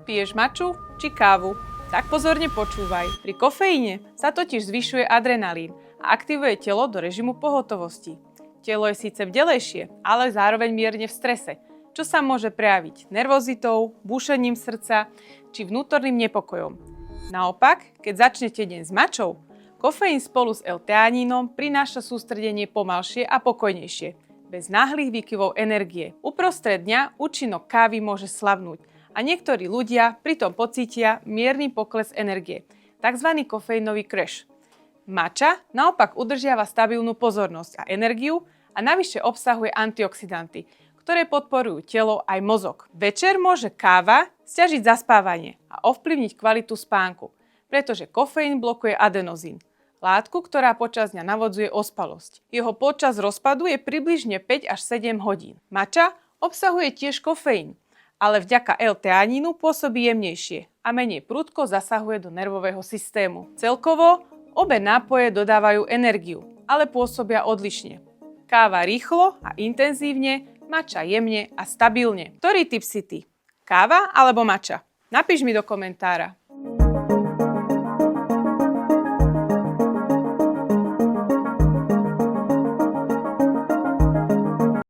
Piješ maču či kávu? Tak pozorne počúvaj. Pri kofeíne sa totiž zvyšuje adrenalín a aktivuje telo do režimu pohotovosti. Telo je síce bdelejšie, ale zároveň mierne v strese, čo sa môže prejaviť nervozitou, búšením srdca či vnútorným nepokojom. Naopak, keď začnete deň s mačou, kofeín spolu s L-teanínom prináša sústredenie pomalšie a pokojnejšie, bez náhlych výkyvov energie. Uprostred dňa účinok kávy môže slabnúť a niektorí ľudia pritom pocítia mierny pokles energie, tzv. Kofeínový crash. Mača naopak udržiava stabilnú pozornosť a energiu a navyše obsahuje antioxidanty, ktoré podporujú telo aj mozog. Večer môže káva sťažiť zaspávanie a ovplyvniť kvalitu spánku, pretože kofeín blokuje adenozín, látku, ktorá počas dňa navodzuje ospalosť. Jeho počas rozpadu je približne 5 až 7 hodín. Mača obsahuje tiež kofeín, ale vďaka L-teanínu pôsobí jemnejšie a menej prudko zasahuje do nervového systému. Celkovo obe nápoje dodávajú energiu, ale pôsobia odlišne. Káva rýchlo a intenzívne, mača jemne a stabilne. Ktorý typ si ty? Káva alebo mača? Napíš mi do komentára.